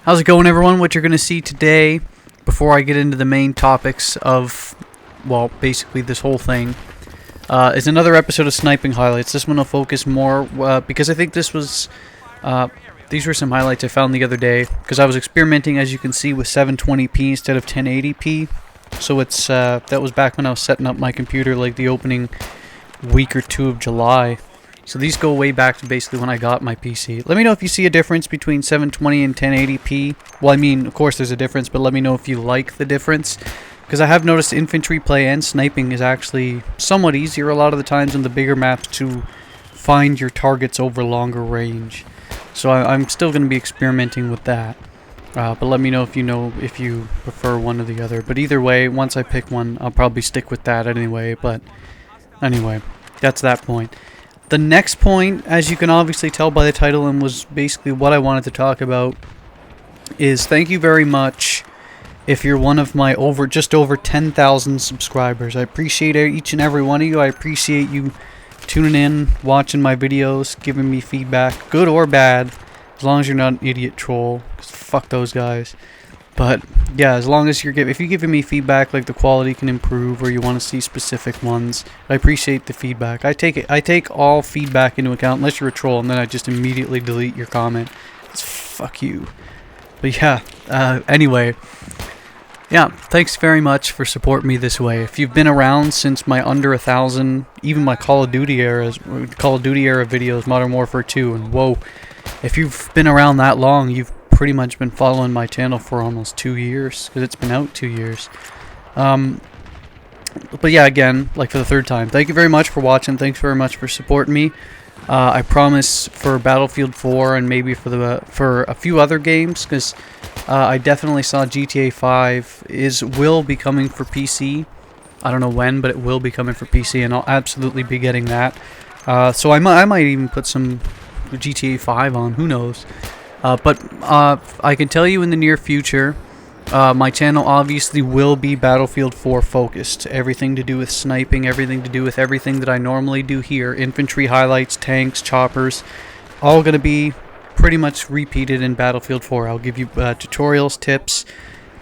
How's it going, everyone? What you're going to see today, before I get into the main topics of, well, basically this whole thing, is another episode of Sniping highlights. This one will focus more, because I think this was, these were some highlights I found the other day, because I was experimenting, as you can see, with 720p instead of 1080p. So it's, that was back when I was setting up my computer, like the opening week or two of July. So these go way back to basically when I got my PC. Let me know if you see a difference between 720 and 1080p. Well, I mean, of course there's a difference, but let me know if you like the difference. Because I have noticed infantry play and sniping is actually somewhat easier a lot of the times on the bigger maps to find your targets over longer range. So I'm still going to be experimenting with that. But let me know if you prefer one or the other. But either way, once I pick one, I'll probably stick with that anyway. But anyway, that's that point. The next point, as you can obviously tell by the title and was basically what I wanted to talk about, is thank you very much if you're one of my just over 10,000 subscribers. I appreciate each and every one of you. I appreciate you tuning in, watching my videos, giving me feedback, good or bad, as long as you're not an idiot troll, 'cause fuck those guys. But yeah, as long as if you're giving me feedback like the quality can improve or you want to see specific ones, I appreciate the feedback. I take all feedback into account, unless you're a troll, and then I just immediately delete your comment. It's fuck you. But yeah, anyway, yeah, thanks very much for supporting me this way. If you've been around since my under 1,000, even my Call of Duty era videos, Modern Warfare 2, and whoa, if you've been around that long, you've pretty much been following my channel for almost 2 years, because it's been out 2 years. But yeah, again, like for the third time, thank you very much for watching. Thanks very much for supporting me. I promise for Battlefield 4 and maybe for a few other games, because I definitely saw GTA 5 will be coming for PC. I don't know when, but it will be coming for PC, and I'll absolutely be getting that. So I might even put some GTA 5 on. Who knows? But I can tell you in the near future, my channel obviously will be Battlefield 4 focused. Everything to do with sniping, everything to do with everything that I normally do here. Infantry highlights, tanks, choppers, all going to be pretty much repeated in Battlefield 4. I'll give you tutorials, tips,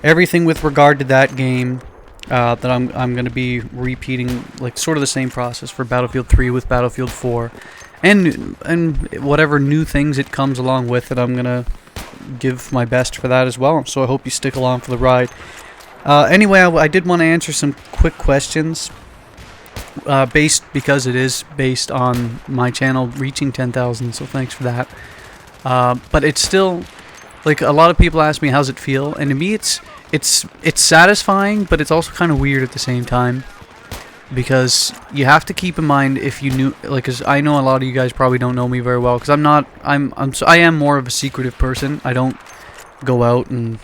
everything with regard to that game that I'm going to be repeating, like sort of the same process for Battlefield 3 with Battlefield 4. And whatever new things it comes along with it, I'm going to give my best for that as well. So I hope you stick along for the ride. Anyway, I did want to answer some quick questions, because it is based on my channel reaching 10,000, so thanks for that. But it's still, like, a lot of people ask me, how's it feel? And to me, it's satisfying, but it's also kind of weird at the same time. Because you have to keep in mind, if you knew, like, cause I know a lot of you guys probably don't know me very well, because I am more of a secretive person. I don't go out and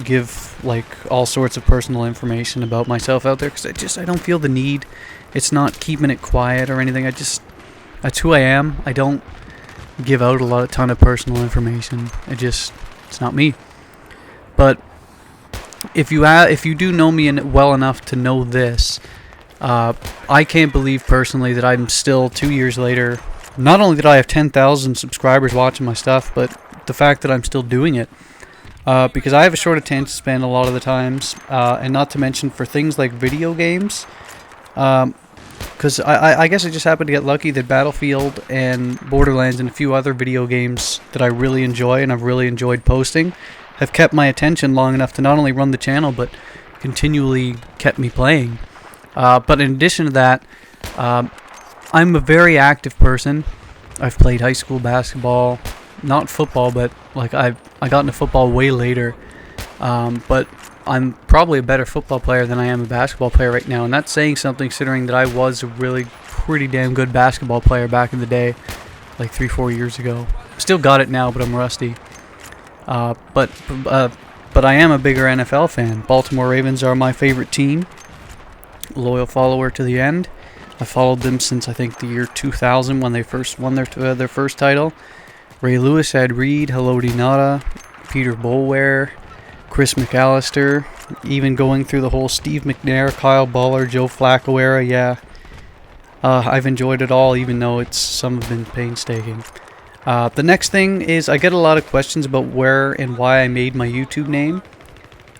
give like all sorts of personal information about myself out there, because I don't feel the need. It's not keeping it quiet or anything. That's who I am. I don't give out a ton of personal information. It's not me. But if you do know me well enough to know this, I can't believe personally that I'm still 2 years later. Not only did I have 10,000 subscribers watching my stuff, but the fact that I'm still doing it. Because I have a short attention span a lot of the times, and not to mention for things like video games. Because I guess I just happened to get lucky that Battlefield and Borderlands and a few other video games that I really enjoy and I've really enjoyed posting have kept my attention long enough to not only run the channel, but continually kept me playing. But in addition to that, I'm a very active person. I've played high school basketball, not football, but like I got into football way later. But I'm probably a better football player than I am a basketball player right now, and that's saying something, considering that I was a really pretty damn good basketball player back in the day, like 3-4 years ago. Still got it now, but I'm rusty. But I am a bigger NFL fan. Baltimore Ravens are my favorite team. Loyal follower to the end. I followed them since I think the year 2000 when they first won their first title. Ray Lewis, Ed Reed, Haloti Ngata, Peter Boulware, Chris McAllister, even going through the whole Steve McNair, Kyle Baller, Joe Flacco era. Yeah, I've enjoyed it all, even though some have been painstaking. The next thing is I get a lot of questions about where and why I made my YouTube name.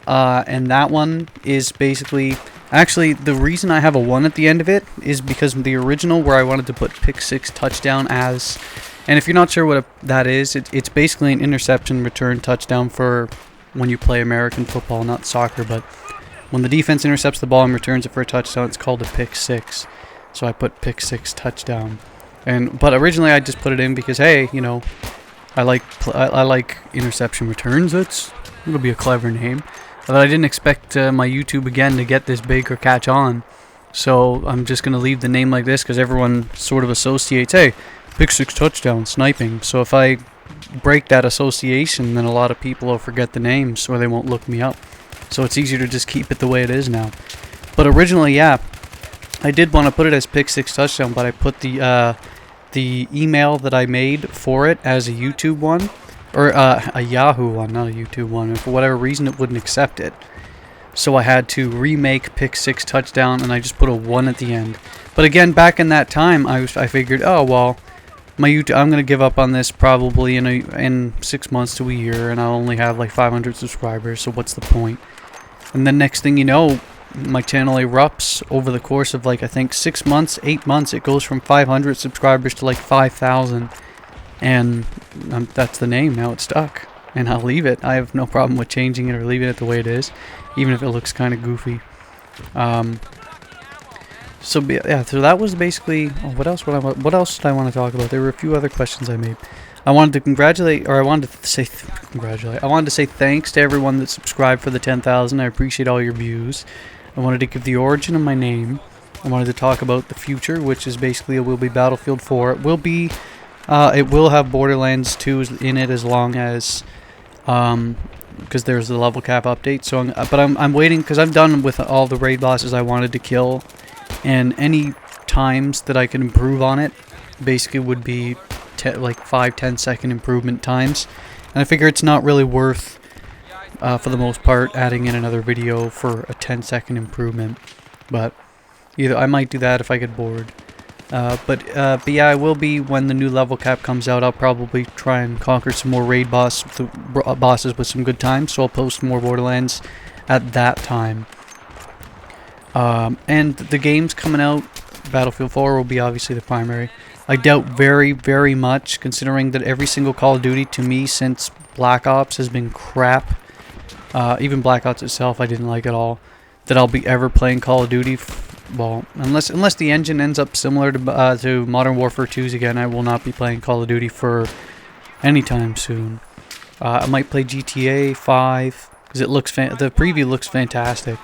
And that one is basically... Actually, the reason I have a 1 at the end of it is because the original where I wanted to put pick 6 touchdown as... And if you're not sure what that is, it's basically an interception return touchdown for when you play American football, not soccer. But when the defense intercepts the ball and returns it for a touchdown, it's called a pick 6. So I put pick 6 touchdown. But originally I just put it in because, hey, you know, I like interception returns. It'll be a clever name. But I didn't expect my YouTube again to get this big or catch on. So I'm just going to leave the name like this because everyone sort of associates, hey, pick 6 touchdown, sniping. So if I break that association, then a lot of people will forget the names or they won't look me up. So it's easier to just keep it the way it is now. But originally, yeah, I did want to put it as pick 6 touchdown, but I put the email that I made for it as a YouTube one. Or a Yahoo one, not a YouTube one. And for whatever reason, it wouldn't accept it. So I had to remake pick 6 touchdown, and I just put a 1 at the end. But again, back in that time, I figured, oh, well, my YouTube, I'm going to give up on this probably in 6 months to a year, and I'll only have like 500 subscribers, so what's the point? And then next thing you know, my channel erupts over the course of like, I think 6 months, 8 months. It goes from 500 subscribers to like 5,000. And that's the name. Now it's stuck. And I'll leave it. I have no problem with changing it or leaving it the way it is. Even if it looks kind of goofy. So yeah, so that was basically... Oh, what else did I want to talk about? There were a few other questions I made. I wanted to congratulate... Or I wanted to say... Congratulate. I wanted to say thanks to everyone that subscribed for the 10,000. I appreciate all your views. I wanted to give the origin of my name. I wanted to talk about the future, which is basically it will be Battlefield 4. It will be... it will have Borderlands 2 in it as long as, because there's the level cap update. So, I'm waiting because I'm done with all the raid bosses I wanted to kill, and any times that I can improve on it, basically would be like 5-10 second improvement times. And I figure it's not really worth, for the most part, adding in another video for a 10-second improvement. But either I might do that if I get bored. But yeah, I will be, when the new level cap comes out, I'll probably try and conquer some more raid bosses with some good times, so I'll post more Borderlands at that time. And the games coming out, Battlefield 4 will be obviously the primary. I doubt very, very much, considering that every single Call of Duty to me since Black Ops has been crap. Even Black Ops itself I didn't like at all. That I'll be ever playing Call of Duty. Well, unless the engine ends up similar to Modern Warfare 2's again, I will not be playing Call of Duty for any time soon. I might play GTA 5 because it looks the preview looks fantastic.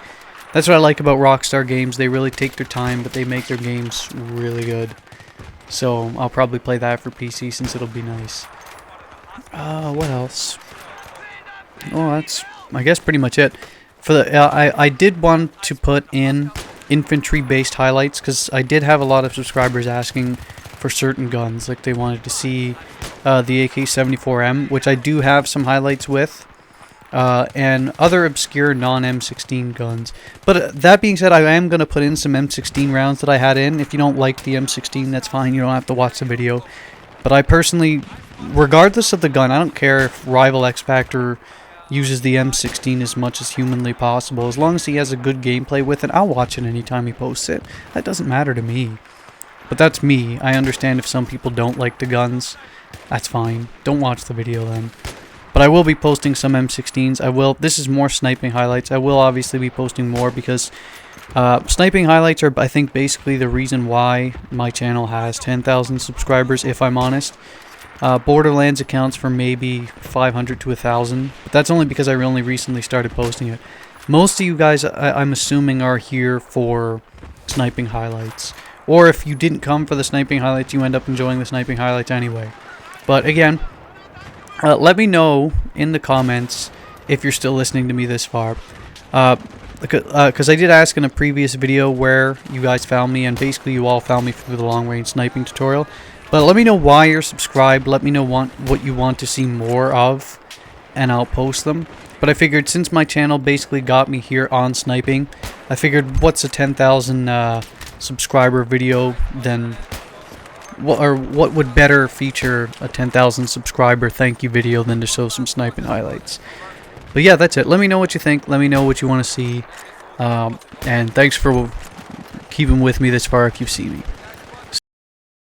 That's what I like about Rockstar games. They really take their time, but they make their games really good. So I'll probably play that for PC since it'll be nice. What else? Oh, that's, I guess, pretty much it. For the I did want to put in infantry-based highlights because I did have a lot of subscribers asking for certain guns, like they wanted to see the AK-74M, which I do have some highlights with, and other obscure non-M16 guns. But that being said, I am going to put in some M16 rounds that I had in. If you don't like the M16, that's fine. You don't have to watch the video. But I personally, regardless of the gun, I don't care if Rival X Factor uses the M16 as much as humanly possible. As long as he has a good gameplay with it, I'll watch it anytime he posts it. That doesn't matter to me. But that's me. I understand if some people don't like the guns. That's fine. Don't watch the video then. But I will be posting some M16s. This is more sniping highlights. I will obviously be posting more because sniping highlights are, I think, basically the reason why my channel has 10,000 subscribers, if I'm honest. Borderlands accounts for maybe 500 to 1,000, but that's only because I only recently started posting it. Most of you guys, I'm assuming, are here for sniping highlights. Or if you didn't come for the sniping highlights, you end up enjoying the sniping highlights anyway. But again, let me know in the comments if you're still listening to me this far. Because I did ask in a previous video where you guys found me, and basically you all found me through the long-range sniping tutorial. But let me know why you're subscribed. Let me know what you want to see more of, and I'll post them. But I figured since my channel basically got me here on sniping, I figured what's a 10,000 subscriber video, then what would better feature a 10,000 subscriber thank you video than to show some sniping highlights. But yeah, that's it. Let me know what you think. Let me know what you want to see. And thanks for keeping with me this far if you've seen me.